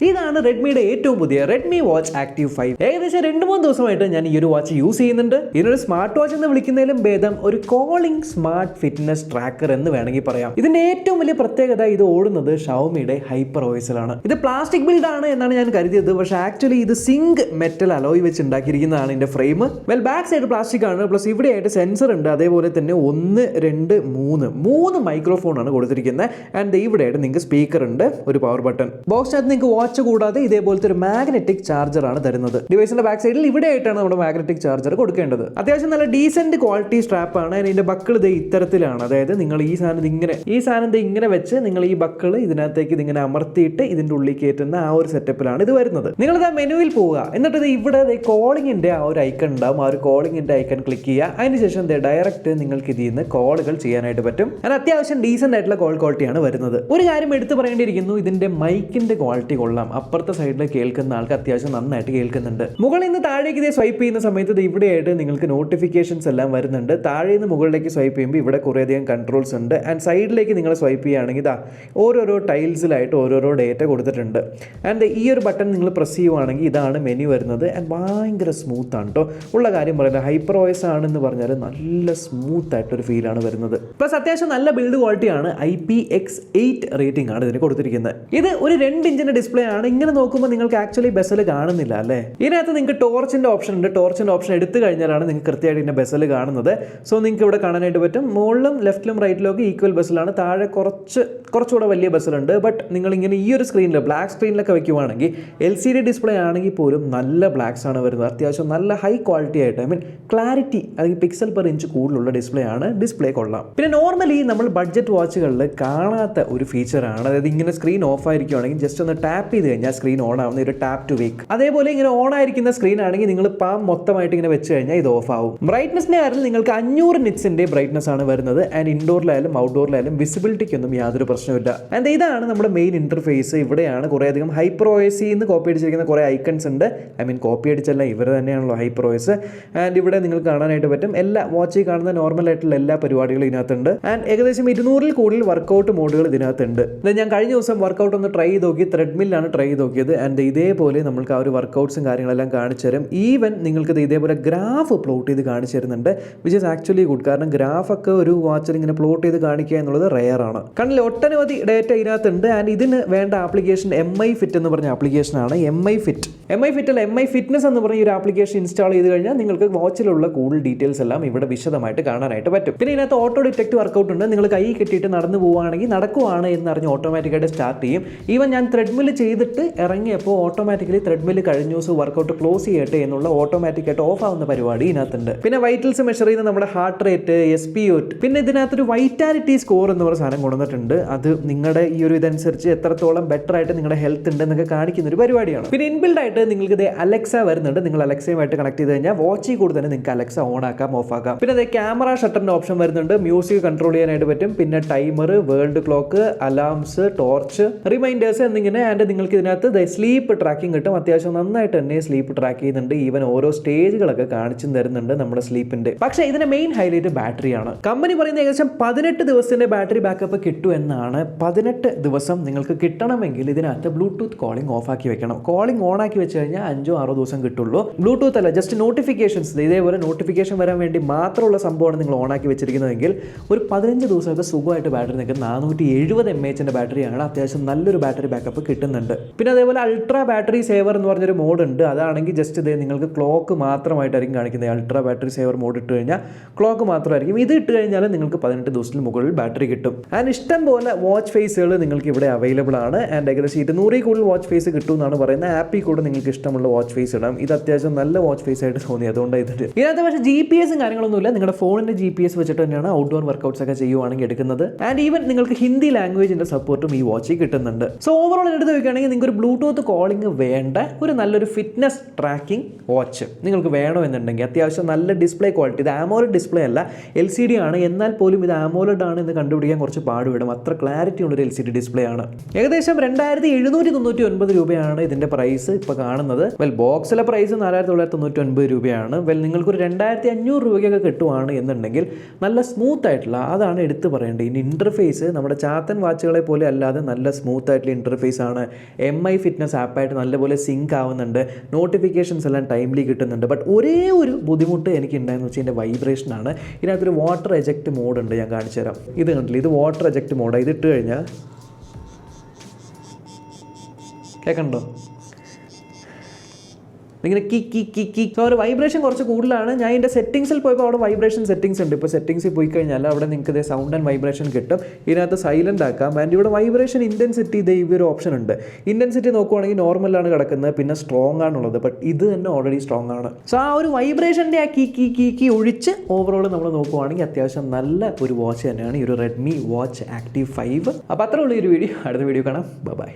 ഇതാണ് റെഡ്മിയുടെ ഏറ്റവും പുതിയ റെഡ്മി വാച്ച് ആക്റ്റീവ് 5. ഏകദേശം 2-3 ദിവസമായിട്ട് ഞാൻ ഈ ഒരു വാച്ച് യൂസ് ചെയ്യുന്നുണ്ട്. ഇതിനൊരു സ്മാർട്ട് വാച്ച് എന്ന് വിളിക്കുന്നതിലും ഭേദം ഒരു കോളിംഗ് സ്മാർട്ട് ഫിറ്റ്നസ് ട്രാക്കർ എന്ന് വേണമെങ്കിൽ പറയാം. ഇതിന്റെ ഏറ്റവും വലിയ പ്രത്യേകത ഇത് ഓടുന്നത് ഷവോമിയുടെ ഹൈപ്പർ ഓഎസിലാണ്. ഇത് പ്ലാസ്റ്റിക് ബിൽഡ് ആണ് എന്നാണ് ഞാൻ കരുതിയത്, പക്ഷേ ആക്ച്വലി ഇത് സിങ്ക് മെറ്റൽ അലോയ് വെച്ച് ഉണ്ടാക്കിയിരിക്കുന്നതാണ് ഇതിന്റെ ഫ്രെയിം. ബാക്ക് സൈഡ് പ്ലാസ്റ്റിക് ആണ്, പ്ലസ് ഇവിടെ ആയിട്ട് സെൻസർ ഉണ്ട്. അതേപോലെ തന്നെ 1, 2, 3 മൈക്രോഫോൺ ആണ് കൊടുത്തിരിക്കുന്നത്. ആൻഡ് ഇവിടെ ആയിട്ട് നിങ്ങൾക്ക് സ്പീക്കർ ഉണ്ട്, ഒരു പവർ ബട്ടൺ. ബോക്സിനകത്ത് നിങ്ങൾക്ക് വാച്ച് കൂടാതെ ഇതേപോലത്തെ ഒരു മാഗ്നറ്റിക് ചാർജർ ആണ് തരുന്നത്. ഡിവൈസിന്റെ ബാക്ക് സൈഡിൽ ഇവിടെ ആയിട്ടാണ് നമ്മുടെ മാഗ്നറ്റിക് ചാർജർ കൊടുക്കേണ്ടത്. അത്യാവശ്യം നല്ല ഡീസന്റ് ക്വാളിറ്റി സ്ട്രാപ്പ് ആണ്. ഇതിന്റെ ബക്കിൾ ഇത് ഇത്തരത്തിലാണ്. അതായത് നിങ്ങൾ ഈ സാധനം ഇങ്ങനെ വെച്ച് നിങ്ങൾ ഈ ബക്കിൾ ഇതിനകത്തേക്ക് ഇതിങ്ങനെ അമർത്തിയിട്ട് ഇതിന്റെ ഉള്ളിൽ കയറ്റുന്ന ആ ഒരു സെറ്റപ്പിലാണ് ഇത് വരുന്നത്. നിങ്ങളിത് ആ മെനുവിൽ പോവുക, എന്നിട്ട് ഇവിടെ കോളിംഗിന്റെ ആ ഒരു ഐക്കൺ ഉണ്ടാവും. ആ ഒരു കോളിംഗിന്റെ ഐക്കൺ ക്ലിക്ക് ചെയ്യുക. അതിനുശേഷം ഡയറക്റ്റ് നിങ്ങൾക്ക് ഇതിൽ നിന്ന് കോളുകൾ ചെയ്യാനായിട്ട് പറ്റും. അങ്ങനെ അത്യാവശ്യം ഡീസന്റ് ആയിട്ടുള്ള കോൾ ക്വാളിറ്റിയാണ് വരുന്നത്. ഒരു കാര്യം എടുത്തു പറയേണ്ടിയിരിക്കുന്നു, ഇതിന്റെ മൈക്കിന്റെ ക്വാളിറ്റി കൊള്ളാം. അപ്പുറത്തെ സൈഡിൽ കേൾക്കുന്ന ആൾക്ക് അത്യാവശ്യം നന്നായിട്ട് കേൾക്കുന്നുണ്ട്. മുകളിൽ നിന്ന് താഴേക്ക് ഇതേ സ്വൈപ്പ് ചെയ്യുന്ന സമയത്ത് ഇവിടെയായിട്ട് നിങ്ങൾക്ക് നോട്ടിഫിക്കേഷൻസ് എല്ലാം വരുന്നുണ്ട്. താഴെ നിന്ന് മുകളിലേക്ക് സ്വൈപ്പ് ചെയ്യുമ്പോൾ ഇവിടെ കുറേയധികം കൺട്രോൾസ് ഉണ്ട്. ആൻഡ് സൈഡിലേക്ക് നിങ്ങൾ സ്വൈപ്പ് ചെയ്യുകയാണെങ്കിൽ ഇതാ ഓരോരോ ടൈൽസിലായിട്ട് ഓരോരോ ഡേറ്റ കൊടുത്തിട്ടുണ്ട്. ആൻഡ് ഈ ഒരു ബട്ടൺ നിങ്ങൾ പ്രസ് ചെയ്യുവാണെങ്കിൽ ഇതാണ് മെനു വരുന്നത്. ആൻഡ് ഭയങ്കര സ്മൂത്ത് ആണ് കേട്ടോ. ഉള്ള കാര്യം പറയുന്നത് ഹൈപ്പർ ഓഎസ് ആണെന്ന് പറഞ്ഞാൽ നല്ല സ്മൂത്ത് ആയിട്ടൊരു ഫീലാണ് വരുന്നത്. പ്ലസ് അത്യാവശ്യം നല്ല ബിൽഡ് ക്വാളിറ്റിയാണ്. IPX8 റേറ്റിംഗ് ആണ് ഇതിന് കൊടുത്തിരിക്കുന്നത്. ഇത് ഒരു 2 ഇഞ്ചിന്റെ ഡിസ്പ്ലേ ആണ്. ഇങ്ങനെ നോക്കുമ്പോൾ നിങ്ങൾക്ക് ആക്ച്വലി ബെസൽ കാണുന്നില്ല അല്ലേ. ഇതിനകത്ത് നിങ്ങൾക്ക് ടോർച്ചിന്റെ ഓപ്ഷൻ ഉണ്ട്. ടോർച്ചിന്റെ ഓപ്ഷൻ എടുത്തു കഴിഞ്ഞാലാണ് നിങ്ങൾക്ക് കൃത്യമായിട്ട് ഇതിന്റെ ബെസൽ കാണുന്നത്. സോ നിങ്ങൾക്ക് ഇവിടെ കാണാനായിട്ട് പറ്റും. മുകളിലും ലെഫ്റ്റിലും റൈറ്റിലും ഒക്കെ ഈക്വൽ ബെസലാണ്. താഴെ കുറച്ചുകൂടെ വലിയ ബെസലുണ്ട്. ബട്ട് നിങ്ങൾ ഇങ്ങനെ ഈ ഒരു സ്ക്രീനിൽ ബ്ലാക്ക് സ്ക്രീനിലൊക്കെ വെക്കുവാണെങ്കിൽ LCD ഡിസ്പ്ലേ ആണെങ്കിൽ പോലും നല്ല ബ്ലാക്സ് ആണ് വരുന്നത്. അത്യാവശ്യം നല്ല ഹൈ ക്വാളിറ്റി ആയിട്ട് ക്ലാരിറ്റി അല്ലെങ്കിൽ പിക്സൽ പെർ ഇഞ്ച് കൂടുതലുള്ള ഡിസ്പ്ലേ ആണ്. ഡിസ്പ്ലേ കൊള്ളാം. പിന്നെ നോർമലി നമ്മൾ ബഡ്ജറ്റ് വാച്ചുകളിൽ കാണാത്ത ഒരു ഫീച്ചറാണ്. അതായത് ഇങ്ങനെ സ്ക്രീൻ ഓഫ് ആയിരിക്കുകയാണെങ്കിൽ ജസ്റ്റ് ഒന്ന് ടാപ്പ് ചെയ്ത് കഴിഞ്ഞാൽ സ്ക്രീൻ ഓൺ ആവുന്ന ഒരു ടാപ്പ് ടു വേക്ക്. അതേപോലെ ഇങ്ങനെ ഓൺ ആയിരിക്കുന്ന സ്ക്രീൻ ആണെങ്കിൽ നിങ്ങൾ പാം മൊത്തമായിട്ട് ഇങ്ങനെ വെച്ച് കഴിഞ്ഞാൽ ഇത് ഓഫ് ആവും. ബ്രൈറ്റ്നസിന്റെ കാര്യത്തിൽ നിങ്ങൾക്ക് 500 നിറ്റ്സിന്റെ ബ്രൈറ്റ്നസ് ആണ് വരുന്നത്. ആൻഡ് ഇൻഡോറിലായാലും ഔട്ട്ഡോറിലായാലും വിസിബിലിറ്റിക്കൊന്നും യാതൊരു പ്രശ്നമില്ല. ആൻഡ് ഇതാണ് നമ്മുടെ മെയിൻ ഇന്റർഫേസ്. ഇവിടെയാണ് കുറേയധികം ഹൈപ്പർ OS നിന്ന് കോപ്പി അടിച്ചിരിക്കുന്ന കുറേ ഐക്കൺസ് ഉണ്ട്. കോപ്പി അടിച്ചല്ല, ഇവർ തന്നെയാണല്ലോ ഹൈപ്പർ OS. ആൻഡ് ഇവിടെ നിങ്ങൾക്ക് കാണാനായിട്ട് പറ്റും എല്ലാ വാച്ചിൽ കാണുന്ന നോർമൽ ആയിട്ടുള്ള എല്ലാ പരിപാടികളും ഇതിനകത്തുണ്ട്. ആൻഡ് ഏകദേശം 200-ൽ കൂടുതൽ വർക്കൗട്ട് മോഡുകൾ ഇതിനകത്തുണ്ട്. ഞാൻ കഴിഞ്ഞ ദിവസം വർക്കൗട്ട് ഒന്ന് ട്രൈ ചെയ്ത് നോക്കി. ത്രെഡ്മില്ലാണ് ട്രൈ ചെയ്ത് നോക്കിയത്. ആൻഡ് ഇതേപോലെ നമുക്ക് ആ ഒരു വർക്കൗട്ട്സും കാര്യങ്ങളെല്ലാം കാണിച്ചു തരും. ഈവൻ നിങ്ങൾക്ക് ഇതേപോലെ ഗ്രാഫ് പ്ലോട്ട് ചെയ്ത് കാണിച്ചു തരുന്നുണ്ട്, വിച്ച് ഈസ് ആക്ച്വലി ഗുഡ്. കാരണം ഗ്രാഫൊക്കെ ഒരു വാച്ചിൽ ഇങ്ങനെ പ്ലോട്ട് ചെയ്ത് കാണിക്കുക എന്നുള്ളത് റെയർ ആണ്. കണ്ടില്ല, ഒട്ടനവധി ഡേറ്റ ഇതിനകത്തുണ്ട്. ആൻഡ് ഇതിന് വേണ്ട ആപ്ലിക്കേഷൻ MI Fit എന്ന് പറഞ്ഞ ആപ്ലിക്കേഷനാണ്. MI Fit അല്ല, MI Fitness എന്ന് പറഞ്ഞ ഒരു ആപ്ലിക്കേഷൻ ഇൻസ്റ്റാൾ ചെയ്ത് കഴിഞ്ഞാൽ നിങ്ങൾക്ക് വാച്ചിലുള്ള കൂടുതൽ ഡീറ്റെയിൽസ് എല്ലാം ഇവിടെ വിശദമായിട്ട് കാണാനായിട്ട് പറ്റും. പിന്നെ ഇതിനകത്ത് ഓട്ടോ ഡിറ്റക്ട് വർക്കൗട്ട് ഉണ്ട്. നിങ്ങൾ കൈ കെട്ടിയിട്ട് നടന്നു പോവുകയാണെങ്കിൽ നടക്കുവാണ് എന്നറിഞ്ഞ് ഓട്ടോമാറ്റിക്കായിട്ട് സ്റ്റാർട്ട് ചെയ്യും. ഈവൻ ഞാൻ ത്രെഡ്മിൽ ചെയ്തിട്ട് ഇറങ്ങിയപ്പോൾ ഓട്ടോമാറ്റിക്കലി ത്രെഡ്മിൽ കഴിഞ്ഞ ദിവസം വർക്കൗട്ട് ക്ലോസ് ചെയ്യട്ടെ എന്നുള്ള ഓട്ടോമാറ്റിക്കായിട്ട് ഓഫ് ആവുന്ന പരിപാടി ഇതിനകത്തുണ്ട്. പിന്നെ വൈറ്റൽസ് മെഷർ ചെയ്യുന്ന നമ്മുടെ ഹാർട്ട് റേറ്റ്, SpO2, പിന്നെ ഇതിനകത്തൊരു വൈറ്റാലിറ്റി സ്കോർ എന്ന് പറയുന്ന സാധനം കൊണ്ടുവന്നിട്ടുണ്ട്. അത് നിങ്ങളുടെ ഈ ഒരു ഇതനുസരിച്ച് എത്രത്തോളം ബെറ്റർ ആയിട്ട് നിങ്ങളുടെ ഹെൽത്ത് ഉണ്ട് എന്നൊക്കെ കാണിക്കുന്ന ഒരു പരിപാടിയാണ്. പിന്നെ ഇൻബിൽഡ് ആയിട്ട് നിങ്ങൾക്ക് അലക്സ വരുന്നുണ്ട്. നിങ്ങൾ അലക്സയുമായിട്ട് കണക്ട് ചെയ്ത് കഴിഞ്ഞാൽ വാച്ചിൽ കൂടെ തന്നെ നിങ്ങൾക്ക് അലക്സ ഓൺ ആക്കാം, ഓഫ് ആക്കാം. പിന്നെ ക്യാമറ ഷട്ടറിന്റെ ഓപ്ഷൻ വരുന്നുണ്ട്. മ്യൂസിക് കൺട്രോൾ ചെയ്യാനായിട്ട് പറ്റും. പിന്നെ timer, world clock, alarms, torch, reminders എന്നിങ്ങനെ. ആൻഡ് നിങ്ങൾക്ക് ഇതിനകത്ത് സ്ലീപ്പ് ട്രാക്കിംഗ് കിട്ടും. അത്യാവശ്യം നന്നായിട്ട് തന്നെ സ്ലീപ്പ് ട്രാക്ക് ചെയ്യുന്നുണ്ട്. ഈവൻ ഓരോ സ്റ്റേജുകളൊക്കെ കാണിച്ചും തരുന്നുണ്ട് നമ്മുടെ സ്ലീപ്പിന്റെ. പക്ഷേ ഇതിന്റെ മെയിൻ ഹൈലൈറ്റ് ബാറ്ററിയാണ്. കമ്പനി പറയുന്നത് ഏകദേശം 18 ദിവസത്തിന്റെ ബാറ്ററി ബാക്കപ്പ് കിട്ടും എന്നാണ്. 18 ദിവസം നിങ്ങൾക്ക് കിട്ടണമെങ്കിൽ ഇതിനകത്ത് ബ്ലൂടൂത്ത് കോളിംഗ് ഓഫ് ആക്കി വെക്കണം. കോളിംഗ് ഓൺ ആക്കി വെച്ച് കഴിഞ്ഞാൽ 5-6 ദിവസം കിട്ടുള്ളൂ. ബ്ലൂടൂത്ത് അല്ല, ജസ്റ്റ് നോട്ടിഫിക്കേഷൻസ്, ഇതേപോലെ നോട്ടിഫിക്കേഷൻ വരാൻ വേണ്ടി മാത്രമുള്ള സംഭവമാണ് നിങ്ങൾ ഓൺ ആക്കി വെച്ചിരിക്കുന്നതെങ്കിൽ ഒരു 15 ദിവസമൊക്കെ സുഖമായിട്ട് ബാറ്ററി നിൽക്കും. 470 mAh ബാറ്ററിയാണ്. അത്യാവശ്യം നല്ലൊരു ബാറ്ററി ബാക്കപ്പ് കിട്ടുന്നുണ്ട്. പിന്നെ അതേപോലെ അൾട്രാ ബാറ്ററി സേവർ എന്ന് പറഞ്ഞൊരു മോഡ് ഉണ്ട്. അതാണെങ്കിൽ ജസ്റ്റ് നിങ്ങൾക്ക് ക്ലോക്ക് മാത്രമായിട്ടായിരിക്കും കാണിക്കുന്നത്. അൾട്രാ ബാറ്ററി സേവർ മോഡ് ഇട്ട് കഴിഞ്ഞാൽ ക്ലോക്ക് മാത്രമായിരിക്കും. ഇത് ഇട്ട് കഴിഞ്ഞാൽ നിങ്ങൾക്ക് 18 ദിവസത്തിന് മുകളിൽ ബാറ്ററി കിട്ടും. ആൻഡ് ഇഷ്ടം പോലെ വാച്ച് ഫേസുകൾ നിങ്ങൾക്ക് ഇവിടെ അവൈലബിൾ ആണ്. ആൻഡ് ഏകദേശം 200-ൽ കൂടുതൽ വാച്ച് ഫേസ് കിട്ടും എന്നാണ് പറയുന്നത്. ആപ്പിൽ കൂടെ നിങ്ങൾക്ക് ഇഷ്ടമുള്ള വാച്ച് ഫേസ് ഇടാം. ഇത് അത്യാവശ്യം നല്ല വാച്ച് ഫേസ് ആയിട്ട് തോന്നി, അതുകൊണ്ട് ഇതിനകത്ത് പക്ഷേ GPS കാര്യങ്ങളൊന്നുമില്ല. നിങ്ങളുടെ ഫോണിന്റെ GPS വെച്ചിട്ട് തന്നെയാണ് ഔട്ട്ഡോർ വർക്കൗട്ട്സ് ഒക്കെ ചെയ്യുവാണെങ്കിൽ എടുക്കുന്നത്. ആൻഡ് ഈവൻ നിങ്ങൾക്ക് ഹിന്ദി ലാംഗ്വേജിന്റെ സപ്പോർട്ടും ഈ വാച്ചിൽ കിട്ടുന്നുണ്ട്. സോ ഓവറോൾ എടുത്ത് വെക്കുകയാണെങ്കിൽ നിങ്ങൾക്ക് ഒരു ബ്ലൂടൂത്ത് കോളിംഗ് വേണ്ട ഒരു നല്ലൊരു ഫിറ്റ്നസ് ട്രാക്കിംഗ് വാച്ച് നിങ്ങൾക്ക് വേണമെന്നുണ്ടെങ്കിൽ അത്യാവശ്യം നല്ല ഡിസ്പ്ലേ ക്വാളിറ്റി. ഇത് AMOLED ഡിസ്പ്ലേ അല്ല, LCD ആണ്. എന്നാൽ പോലും ഇത് AMOLED ആണ് എന്ന് കണ്ടുപിടിക്കാൻ കുറച്ച് പാടുവിടും. അത്ര ക്ലാരിറ്റി ഉള്ളൊരു LCD ഡിസ്പ്ലേ ആണ്. ഏകദേശം 2799 രൂപയാണ് ഇതിന്റെ പ്രൈസ് ഇപ്പോൾ കാണുന്നത്. ബോക്സിലെ പ്രൈസ് 4999 രൂപയാണ്. നിങ്ങൾക്കൊരു 2500 രൂപയ്ക്കൊക്കെ കിട്ടുവാണ് എന്നുണ്ടെങ്കിൽ നല്ല സ്മൂത്ത് ആയിട്ടുള്ള, അതാണ് എടുത്തു പറയേണ്ടത്. ഇനി ഇന്റർഫേസ് നമ്മുടെ ചാത്തൻ വാച്ചുകളെ പോലെ അല്ലാതെ നല്ല സ്മൂത്ത് ആയിട്ടുള്ള ഇന്റർഫേസ് ആണ്. MI ഫിറ്റ്നസ് ആപ്പായിട്ട് നല്ലപോലെ സിങ്ക് ആവുന്നുണ്ട്, നോട്ടിഫിക്കേഷൻസ് എല്ലാം ടൈംലി കിട്ടുന്നുണ്ട്. ബട്ട് ഒരേ ഒരു ബുദ്ധിമുട്ട് എനിക്ക് ഉണ്ടായെന്ന് വെച്ചാൽ ഇതിൻ്റെ വൈബ്രേഷനാണ്. ഇതിനകത്തൊരു വാട്ടർ എജക്റ്റ് മോഡ് ഉണ്ട്, ഞാൻ കാണിച്ചു തരാം. ഇത് കണ്ടില്ല, ഇത് വാട്ടർ എജക്റ്റ് മോഡാണ്. ഇത് ഇട്ട് കഴിഞ്ഞാൽ കേൾക്കണ്ടോ, ഇങ്ങനെ കിക്ക് ഒരു വൈബ്രേഷൻ കുറച്ച് കൂടുതലാണ്. ഞാൻ ഇതിൻ്റെ സെറ്റിങ്സിൽ പോയപ്പോൾ അവിടെ വൈബ്രേഷൻ സെറ്റിങ്സ് ഉണ്ട്. ഇപ്പോൾ സെറ്റിങ്സിൽ പോയി കഴിഞ്ഞാൽ അവിടെ നിങ്ങൾക്ക് ഇതേ സൗണ്ട് ആൻഡ് വൈബ്രേഷൻ കിട്ടും. ഇതിനകത്ത് സൈലൻ്റ് ആക്കാം. ആൻഡ് ഇവിടെ വൈബ്രേഷൻ ഇൻറ്റൻസിറ്റി ഇതേ ഈ ഒരു ഓപ്ഷൻ ഉണ്ട്. ഇൻറ്റൻസിറ്റി നോക്കുവാണെങ്കിൽ നോർമലാണ് കിടക്കുന്നത്, പിന്നെ സ്ട്രോങ് ആണുള്ളത്. ബട്ട് ഇത് തന്നെ ഓൾറെഡി സ്ട്രോങ് ആണ്. സോ ആ ഒരു വൈബ്രേഷൻ്റെ ആ കീ ഒഴിച്ച് ഓവറോൾ നമ്മൾ നോക്കുവാണെങ്കിൽ അത്യാവശ്യം നല്ല ഒരു വാച്ച് തന്നെയാണ് ഈ ഒരു റെഡ്മി വാച്ച് ആക്റ്റീവ് 5. അപ്പോൾ അത്രേ ഉള്ളൂ ഈ ഒരു വീഡിയോ. അടുത്ത വീഡിയോ കാണാം. ബൈ.